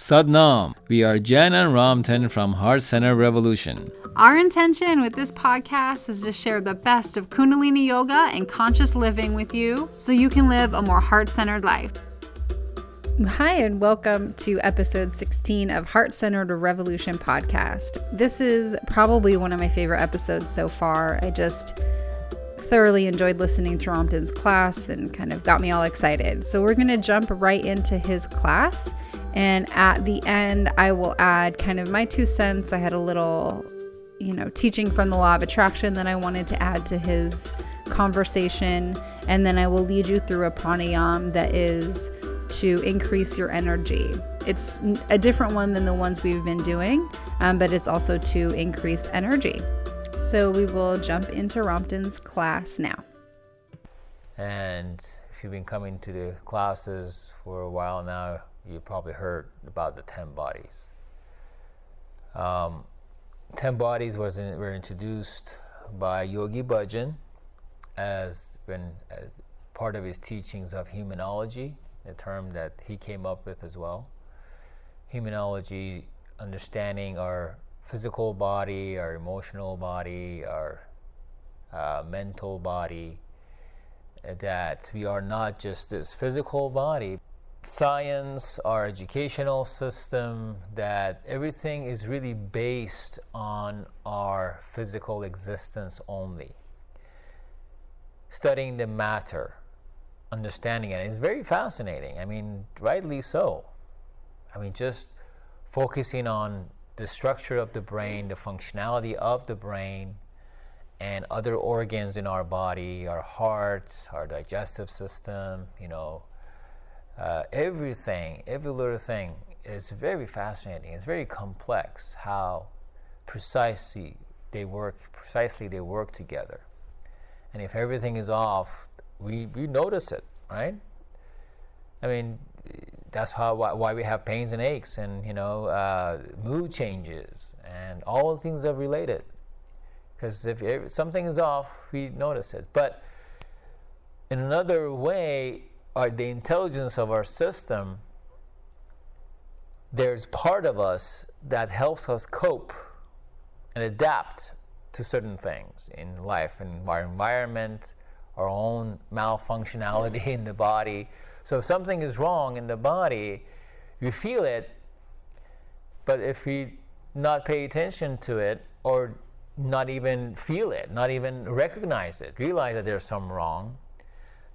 Sadnam. We are Jen and Ramtan from Heart Center Revolution. Our intention with this podcast is to share the best of Kundalini Yoga and conscious living with you so you can live a more heart-centered life. Hi, and welcome to episode 16 of Heart Centered Revolution podcast. This is probably one of my favorite episodes so far. I just thoroughly enjoyed listening to Ramtan's class and kind of got me all excited. So we're going to jump right into his class. And at the end, I will add kind of my 2 cents. I had a little, teaching from the law of attraction that I wanted to add to his conversation. And then I will lead you through a pranayam that is to increase your energy. It's a different one than the ones we've been doing, but it's also to increase energy. So we will jump into Ramtan's class now. And if you've been coming to the classes for a while now, you probably heard about the 10 bodies. 10 bodies were introduced by Yogi Bhajan as part of his teachings of humanology, a term that he came up with as well. Humanology, understanding our physical body, our emotional body, our mental body, that we are not just this physical body. Science, our educational system, that everything is really based on our physical existence only. Studying the matter, understanding it is very fascinating. I mean, rightly so. Just focusing on the structure of the brain, the functionality of the brain, and other organs in our body, our heart, our digestive system, everything, every little thing is very fascinating. It's very complex how precisely they work together. And if everything is off, we notice it, right? That's why we have pains and aches and mood changes, and all things are related. Because if something is off, we notice it. But in another way, the intelligence of our system, there's part of us that helps us cope and adapt to certain things in life, in our environment, our own malfunctionality in the body. So if something is wrong in the body, we feel it, but if we not pay attention to it, or not even feel it, not even recognize it, realize that there's some wrong,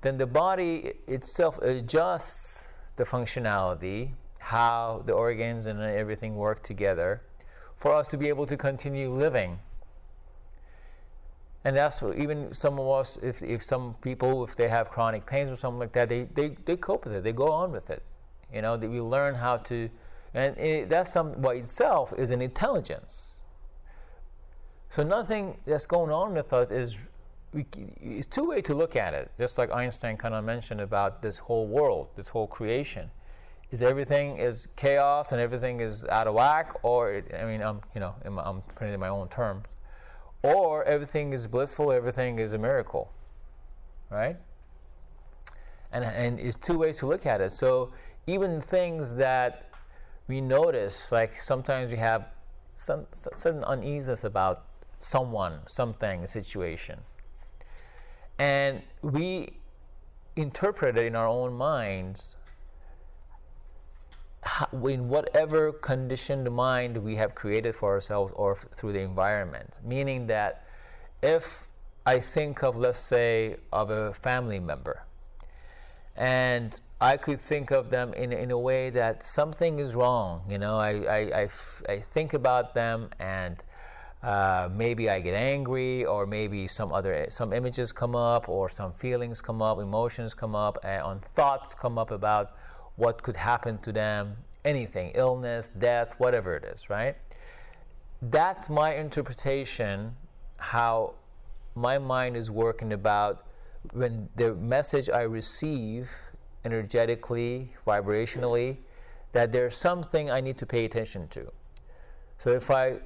then the body itself adjusts the functionality, how the organs and everything work together for us to be able to continue living. And that's what, even some of us, if some people, if they have chronic pains or something like that, they cope with it, they go on with it. We learn how to, and that's by itself is an intelligence. So nothing that's going on with us it's two ways to look at it. Just like Einstein kind of mentioned about this whole world, this whole creation, is everything is chaos and everything is out of whack, or I'm putting it in my own terms, or everything is blissful, everything is a miracle, right? And it's two ways to look at it. So even things that we notice, like sometimes we have some certain uneasiness about someone, something, a situation, and we interpret it in our own minds in whatever conditioned mind we have created for ourselves or through the environment. Meaning that if I think of, let's say, of a family member, and I could think of them in a way that something is wrong, I think about them, and maybe I get angry, or maybe some images come up, or some feelings come up, emotions come up, and thoughts come up about what could happen to them, anything, illness, death, whatever it is, right? That's my interpretation, how my mind is working about when the message I receive energetically, vibrationally, that there's something I need to pay attention to. So if I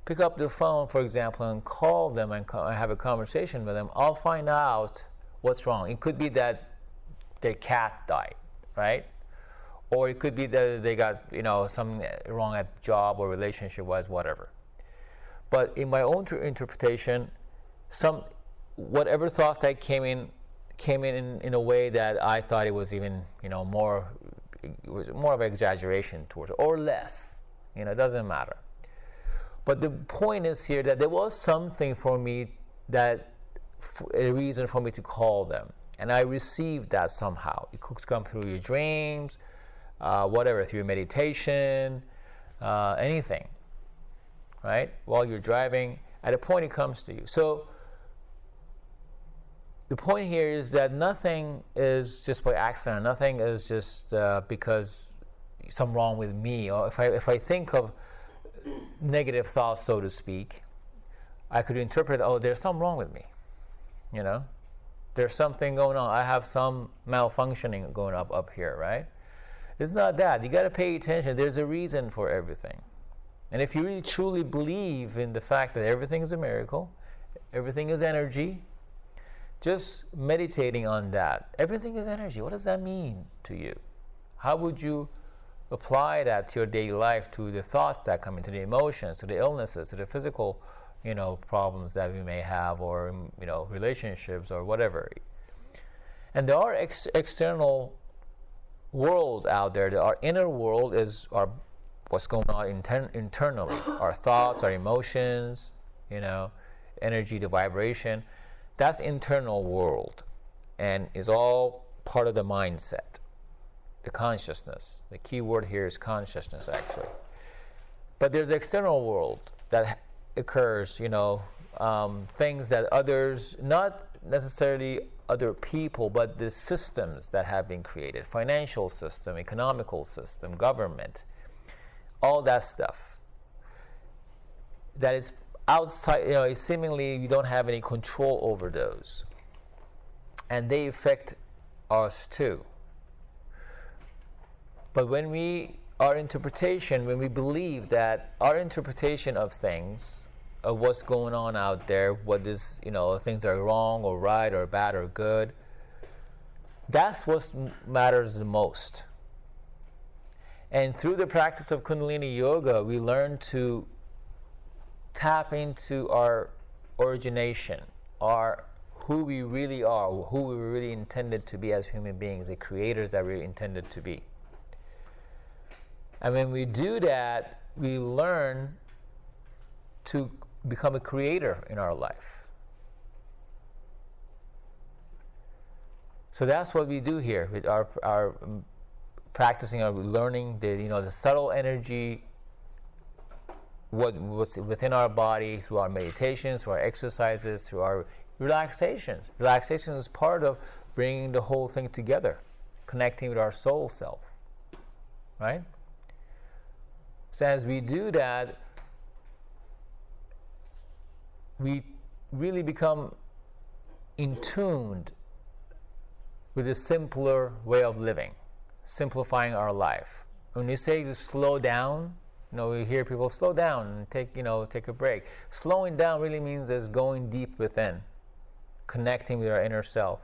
pick up the phone, for example, and call them and have a conversation with them, I'll find out what's wrong. It could be that their cat died, right? Or it could be that they got, something wrong at job or relationship-wise, whatever. But in my own interpretation, whatever thoughts that came in a way that I thought it was even, it was more of an exaggeration towards it, or less. It doesn't matter. But the point is here that there was something for me a reason for me to call them. And I received that somehow. It could come through your dreams, whatever, through meditation, anything, right? While you're driving, at a point it comes to you. So the point here is that nothing is just by accident. Nothing is just because something wrong with me. Or if I think of negative thoughts, so to speak, I could interpret, there's something wrong with me. There's something going on. I have some malfunctioning going up here, right? It's not that. You got to pay attention. There's a reason for everything. And if you really truly believe in the fact that everything is a miracle, everything is energy, just meditating on that. Everything is energy. What does that mean to you? How would you apply that to your daily life, to the thoughts that come into the emotions, to the illnesses, to the physical problems that we may have, or relationships or whatever. And there are external world out there. Our inner world is what's going on internally. Our thoughts, our emotions, energy, the vibration. That's internal world, and is all part of the mindset, the consciousness. The key word here is consciousness, actually. But there's the external world that occurs, things that others, not necessarily other people, but the systems that have been created, financial system, economical system, government, all that stuff that is outside, seemingly you don't have any control over those, and they affect us too. But when we believe that our interpretation of things, of what's going on out there, what is, things are wrong or right or bad or good, that's what matters the most. And through the practice of Kundalini Yoga, we learn to tap into our origination, who we really are, who we were really intended to be as human beings, the creators that we're intended to be. And when we do that, we learn to become a creator in our life. So that's what we do here with our practicing, our learning the subtle energy, what's within our body, through our meditations, through our exercises, through our relaxations. Relaxation is part of bringing the whole thing together, connecting with our soul self, right? So as we do that, we really become in tune with a simpler way of living, simplifying our life. When you say to slow down, we hear people slow down and take a break. Slowing down really means is going deep within, connecting with our inner self.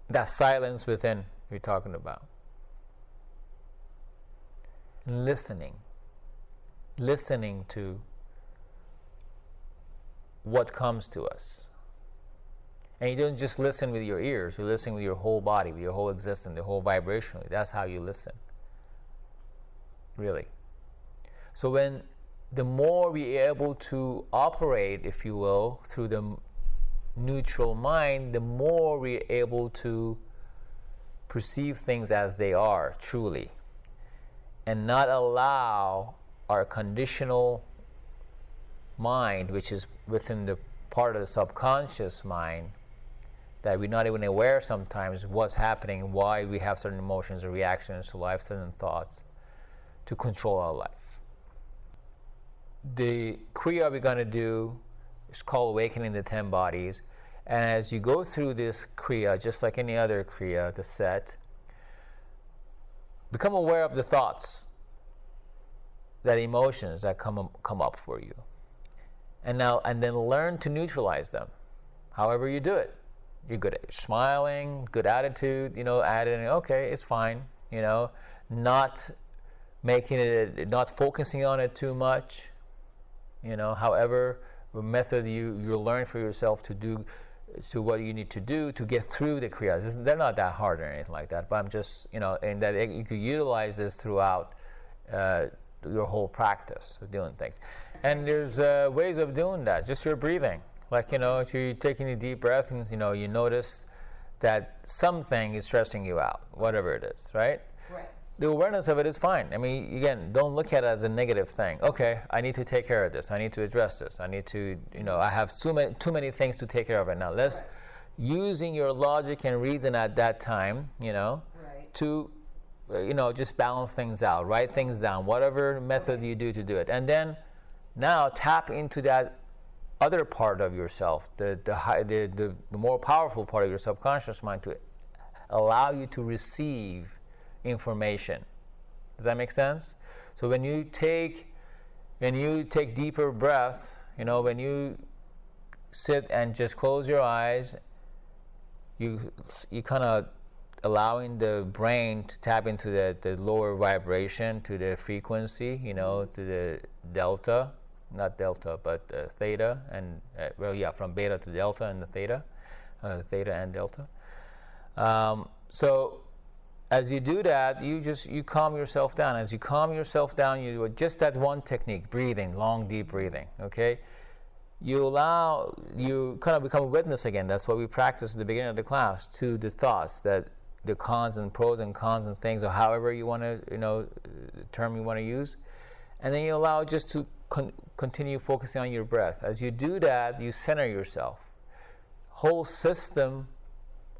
That silence within we're talking about. Listening to what comes to us. And you don't just listen with your ears, you listen with your whole body, with your whole existence, the whole vibrationally. That's how you listen, really. So the more we are able to operate, if you will, through the neutral mind, the more we are able to perceive things as they are, truly, and not allow our conditional mind, which is within the part of the subconscious mind, that we're not even aware sometimes what's happening, why we have certain emotions or reactions to life, certain thoughts, to control our life. The Kriya we're going to do is called Awakening the 10 Bodies. And as you go through this Kriya, just like any other Kriya, the set, become aware of the thoughts, that emotions that come up for you. And then learn to neutralize them, however you do it. You're good at smiling, good attitude, adding, okay, it's fine, not making it, not focusing on it too much, however method you learn for yourself to do, to what you need to do to get through the kriyas. They're not that hard or anything like that, but I'm just, and that you could utilize this throughout your whole practice of doing things. And there's ways of doing that, just your breathing. Like, if you're taking a deep breath and, you notice that something is stressing you out, whatever it is, right? Right. The awareness of it is fine. I mean, again, don't look at it as a negative thing. Okay, I need to take care of this. I need to address this. I need to, I have too many things to take care of right now. Let's, using your logic and reason at that time, to, just balance things out, write things down, whatever method you do to do it. And then now tap into that other part of yourself, the more powerful part of your subconscious mind, to allow you to receive information. Does that make sense? So when you take deeper breaths, when you sit and just close your eyes, you kind of allowing the brain to tap into the lower vibration, to the frequency, to the delta. Not delta, but theta, and from beta to delta and the theta and delta. So as you do that, you calm yourself down. As you calm yourself down, you do just that one technique, breathing, long, deep breathing, okay? You kind of become a witness again. That's what we practiced at the beginning of the class, to the thoughts, that the cons and pros and cons and things, or however you want to, the term you want to use. And then you allow just to continue focusing on your breath. As you do that, you center yourself. Whole system,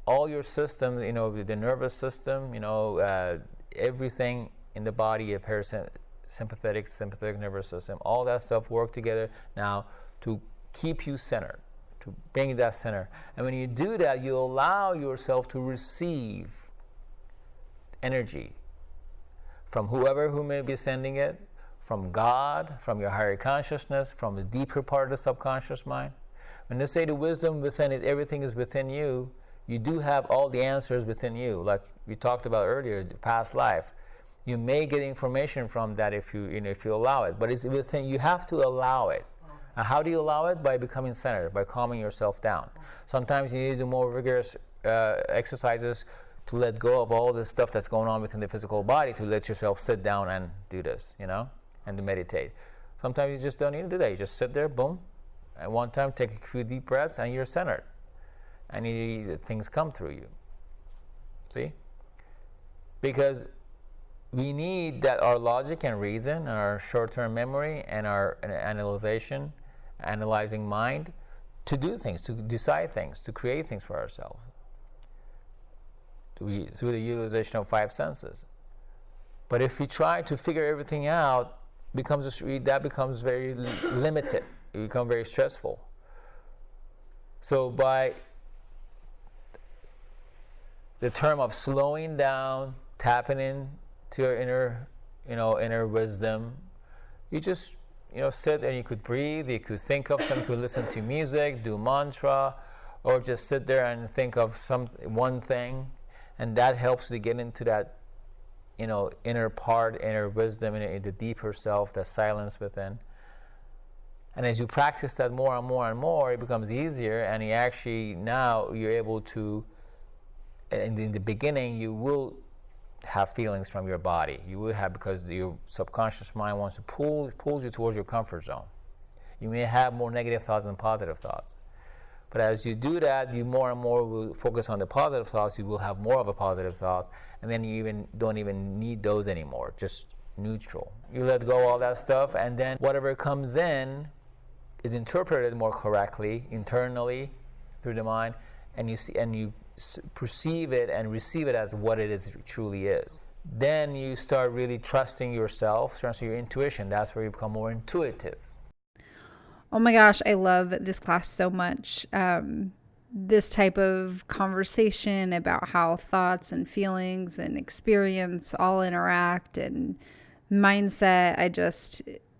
all your system, the nervous system, everything in the body, your sympathetic nervous system, all that stuff work together now to keep you centered, to bring that center. And when you do that, you allow yourself to receive energy from who may be sending it, from God, from your higher consciousness, from the deeper part of the subconscious mind. When they say the wisdom within it, everything is within you, you do have all the answers within you. Like we talked about earlier, the past life. You may get information from that if you allow it, but it's within. You have to allow it. And how do you allow it? By becoming centered, by calming yourself down. Sometimes you need to do more rigorous exercises to let go of all the stuff that's going on within the physical body, to let yourself sit down and do this, and to meditate. Sometimes you just don't need to do that. You just sit there, boom, at one time, take a few deep breaths, and you're centered. And things come through you. See? Because we need that our logic and reason, and our short-term memory, and our analyzing mind, to do things, to decide things, to create things for ourselves. Through the utilization of 5 senses. But if we try to figure everything out, that becomes very limited. It becomes very stressful. So by the term of slowing down, tapping in to your inner wisdom, you just sit and you could breathe, you could think of something, you could listen to music, do mantra, or just sit there and think of one thing, and that helps to get into that inner part, inner wisdom, in the deeper self, that silence within. And as you practice that more and more and more, it becomes easier, and you're able to, in the beginning, you will have feelings from your body. You will have, because your subconscious mind wants to pulls you towards your comfort zone. You may have more negative thoughts than positive thoughts. But as you do that, you more and more will focus on the positive thoughts. You will have more of a positive thoughts, and then you don't even need those anymore. Just neutral. You let go of all that stuff, and then whatever comes in is interpreted more correctly internally through the mind, and you perceive it and receive it as what it truly is. Then you start really trusting yourself, trusting your intuition. That's where you become more intuitive. Oh my gosh, I love this class so much. This type of conversation about how thoughts and feelings and experience all interact, and mindset,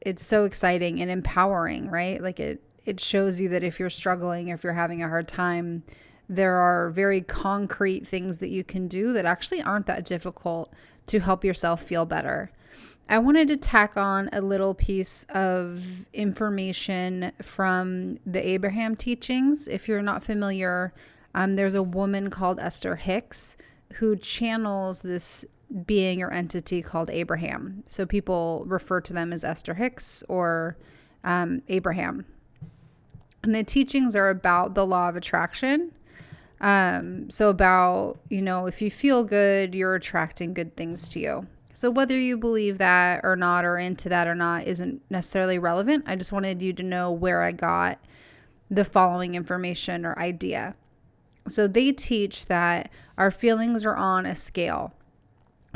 it's so exciting and empowering, right? Like it shows you that if you're struggling, if you're having a hard time, there are very concrete things that you can do that actually aren't that difficult to help yourself feel better. I wanted to tack on a little piece of information from the Abraham teachings. If you're not familiar, there's a woman called Esther Hicks who channels this being or entity called Abraham. So people refer to them as Esther Hicks or Abraham. And the teachings are about the law of attraction. So about, if you feel good, you're attracting good things to you. So whether you believe that or not, or into that or not, isn't necessarily relevant. I just wanted you to know where I got the following information or idea. So they teach that our feelings are on a scale.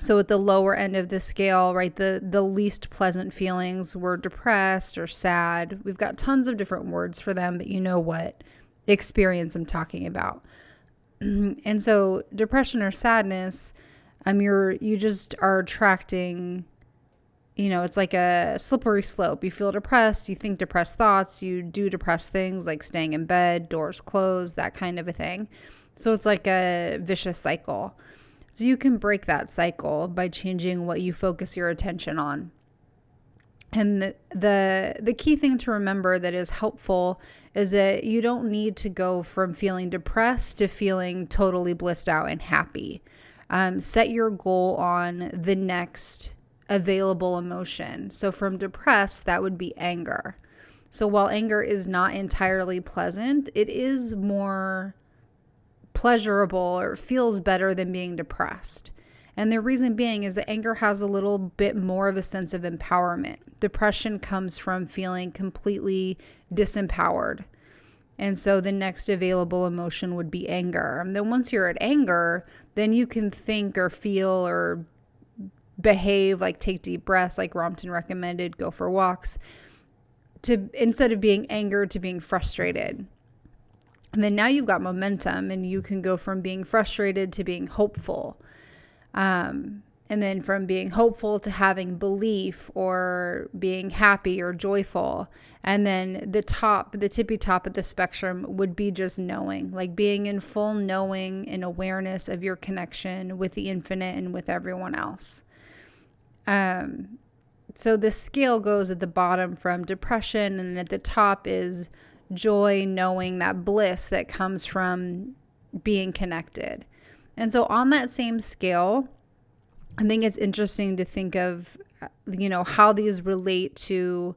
So at the lower end of the scale, right, the least pleasant feelings, we're depressed or sad. We've got tons of different words for them, but you know what experience I'm talking about. And so depression or sadness, you just are attracting, it's like a slippery slope. You feel depressed, you think depressed thoughts, you do depressed things like staying in bed, doors closed, that kind of a thing. So it's like a vicious cycle. So you can break that cycle by changing what you focus your attention on. And the key thing to remember that is helpful is that you don't need to go from feeling depressed to feeling totally blissed out and happy. Set your goal on the next available emotion. So from depressed, that would be anger. So while anger is not entirely pleasant, it is more pleasurable or feels better than being depressed. And the reason being is that anger has a little bit more of a sense of empowerment. Depression comes from feeling completely disempowered. And so the next available emotion would be anger. And then once you're at anger, then you can think or feel or behave, like take deep breaths, like Rompton recommended, go for walks, instead of being angered to being frustrated. And then now you've got momentum and you can go from being frustrated to being hopeful. And then from being hopeful to having belief or being happy or joyful. And then the tippy top of the spectrum would be just knowing, like being in full knowing and awareness of your connection with the infinite and with everyone else. So the scale goes at the bottom from depression, and at the top is joy, knowing, that bliss that comes from being connected. And so on that same scale, I think it's interesting to think of, how these relate to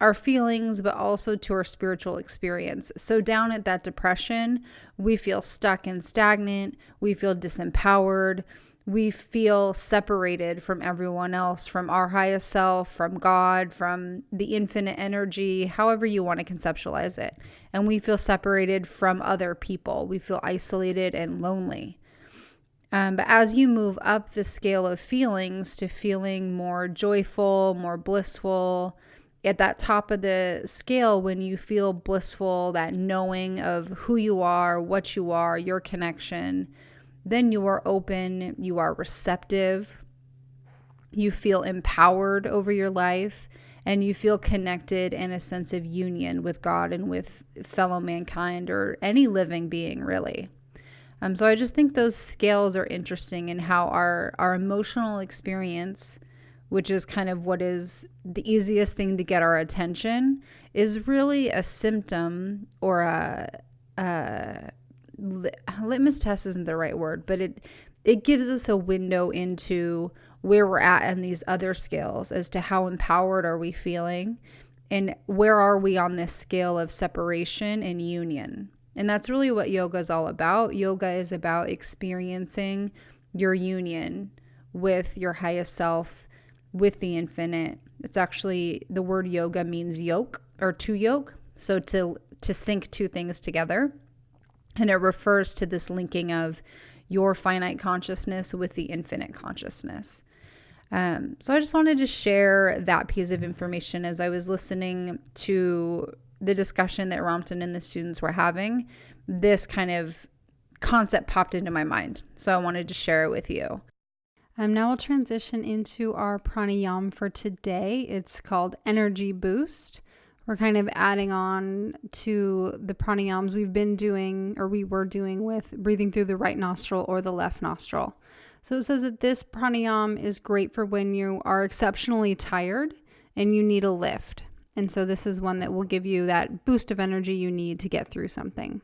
our feelings, but also to our spiritual experience. So down at that depression, we feel stuck and stagnant. We feel disempowered. We feel separated from everyone else, from our highest self, from God, from the infinite energy, however you want to conceptualize it. And we feel separated from other people. We feel isolated and lonely. But as you move up the scale of feelings to feeling more joyful, more blissful, at that top of the scale, when you feel blissful, that knowing of who you are, what you are, your connection, then you are open, you are receptive, you feel empowered over your life, and you feel connected in a sense of union with God and with fellow mankind or any living being, really. So I just think those scales are interesting in how our emotional experience, which is kind of what is the easiest thing to get our attention, is really a symptom or a litmus test isn't the right word, but it gives us a window into where we're at in these other scales as to how empowered are we feeling and where are we on this scale of separation and union. And that's really what yoga is all about. Yoga is about experiencing your union with your highest self, with the infinite. It's actually, the word yoga means yoke or to yoke. So to sync two things together. And it refers to this linking of your finite consciousness with the infinite consciousness. So I just wanted to share that piece of information as I was listening to the discussion that Rompton and the students were having. This kind of concept popped into my mind. So I wanted to share it with you. Now we'll transition into our pranayam for today. It's called Energy Boost. We're kind of adding on to the pranayams we were doing with breathing through the right nostril or the left nostril. So it says that this pranayam is great for when you are exceptionally tired and you need a lift. And so this is one that will give you that boost of energy you need to get through something.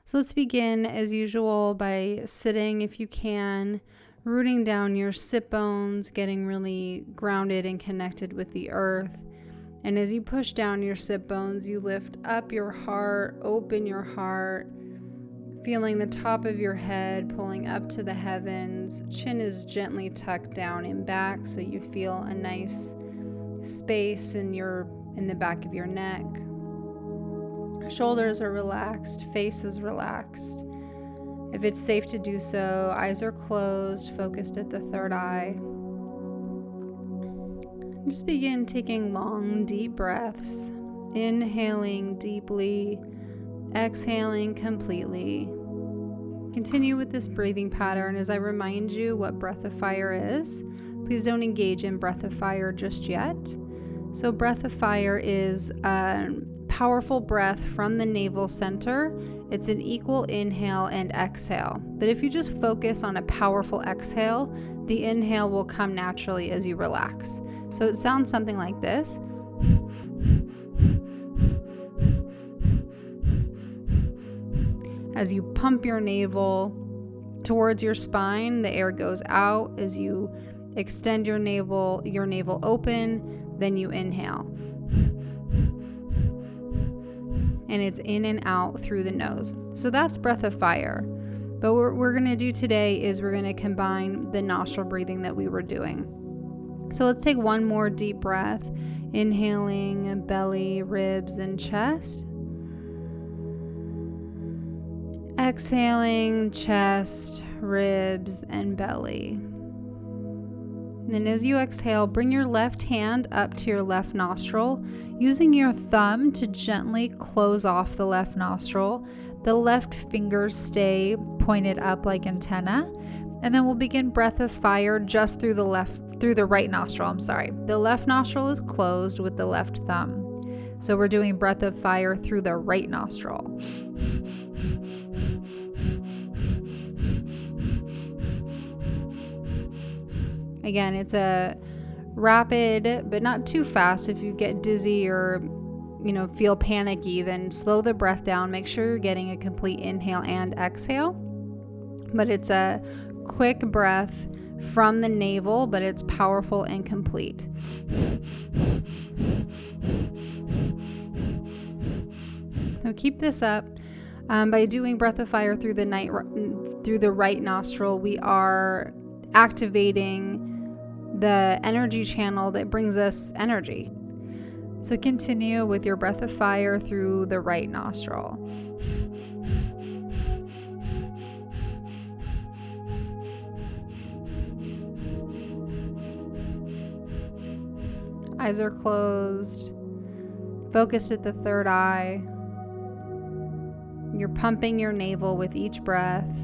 So let's begin as usual by sitting if you can, rooting down your sit bones, getting really grounded and connected with the earth. And as you push down your sit bones, you lift up your heart, open your heart, feeling the top of your head pulling up to the heavens. Chin is gently tucked down and back so you feel a nice space in the back of your neck. Shoulders are relaxed, face is relaxed. If it's safe to do so, eyes are closed, focused at the third eye. Just begin taking long, deep breaths, inhaling deeply, exhaling completely. Continue with this breathing pattern as I remind you what breath of fire is. Please don't engage in breath of fire just yet. So breath of fire is a powerful breath from the navel center. It's an equal inhale and exhale. But if you just focus on a powerful exhale, the inhale will come naturally as you relax. So it sounds something like this. As you pump your navel towards your spine, the air goes out. As you extend your navel open, then you inhale. And it's in and out through the nose. So that's breath of fire. But what we're going to do today is we're going to combine the nostril breathing that we were doing. So let's take one more deep breath, inhaling belly, ribs, and chest. Exhaling chest, ribs, and belly. And then as you exhale, bring your left hand up to your left nostril, using your thumb to gently close off the left nostril. The left fingers stay pointed up like antenna. And then we'll begin breath of fire just through the right nostril. The left nostril is closed with the left thumb. So we're doing breath of fire through the right nostril. Again, it's a rapid, but not too fast. If you get dizzy or, feel panicky, then slow the breath down. Make sure you're getting a complete inhale and exhale. But it's a quick breath from the navel, but it's powerful and complete. So keep this up. By doing breath of fire through the right nostril, we are activating the energy channel that brings us energy. So continue with your breath of fire through the right nostril. Eyes are closed, focused at the third eye. You're pumping your navel with each breath.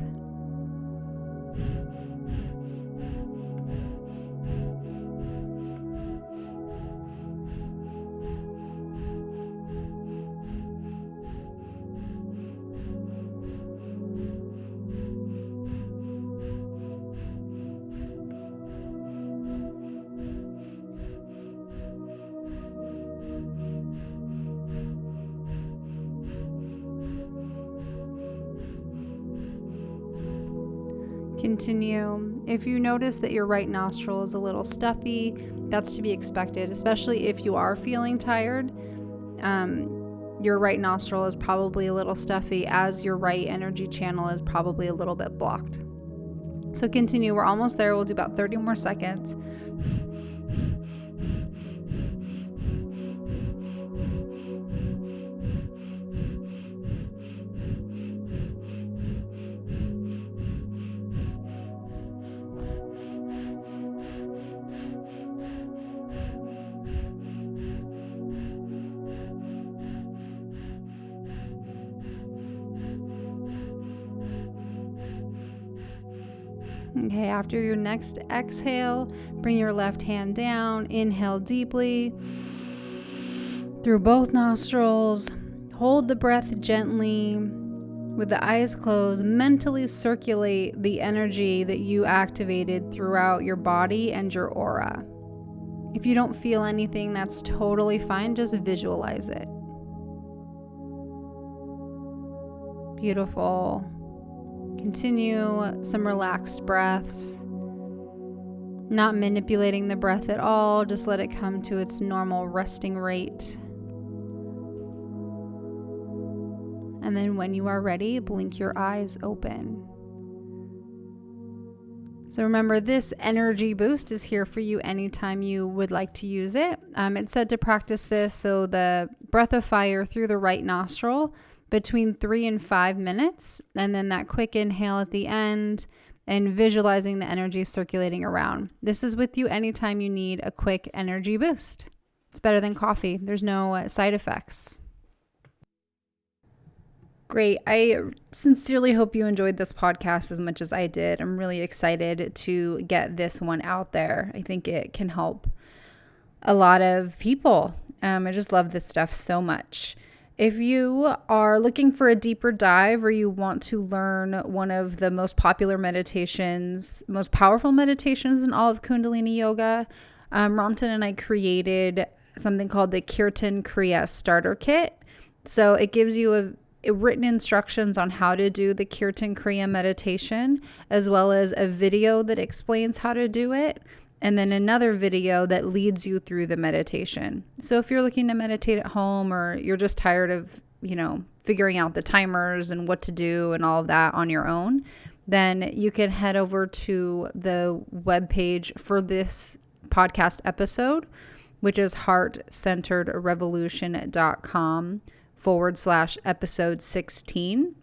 Continue. If you notice that your right nostril is a little stuffy, that's to be expected, especially if you are feeling tired. Your right nostril is probably a little stuffy, as your right energy channel is probably a little bit blocked. So continue. We're almost there. We'll do about 30 more seconds. Okay, after your next exhale, bring your left hand down, inhale deeply, through both nostrils. Hold the breath gently. With the eyes closed, mentally circulate the energy that you activated throughout your body and your aura. If you don't feel anything, that's totally fine. Just visualize it. Beautiful. Continue some relaxed breaths. Not manipulating the breath at all. Just let it come to its normal resting rate. And then when you are ready, blink your eyes open. So remember, this energy boost is here for you anytime you would like to use it. It's said to practice this, so the breath of fire through the right nostril between 3 and 5 minutes, and then that quick inhale at the end, and visualizing the energy circulating around. This is with you anytime you need a quick energy boost. It's better than coffee. There's no side effects. Great. I sincerely hope you enjoyed this podcast as much as I did. I'm really excited to get this one out there. I think it can help a lot of people. I just love this stuff so much. If you are looking for a deeper dive or you want to learn one of the most popular meditations, most powerful meditations in all of Kundalini Yoga, Ramtin and I created something called the Kirtan Kriya Starter Kit. So it gives you written instructions on how to do the Kirtan Kriya meditation, as well as a video that explains how to do it, and then another video that leads you through the meditation. So if you're looking to meditate at home, or you're just tired of, figuring out the timers and what to do and all of that on your own, then you can head over to the webpage for this podcast episode, which is heartcenteredrevolution.com/episode 16.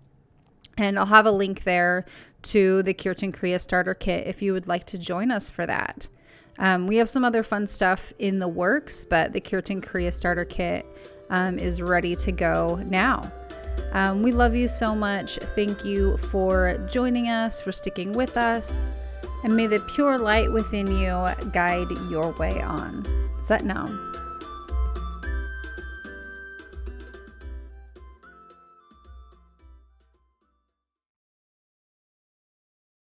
And I'll have a link there to the Kirtan Kriya Starter Kit if you would like to join us for that. We have some other fun stuff in the works, but the Kirtan Kriya Starter Kit is ready to go now. We love you so much. Thank you for joining us, for sticking with us. And may the pure light within you guide your way on. Sat Nam.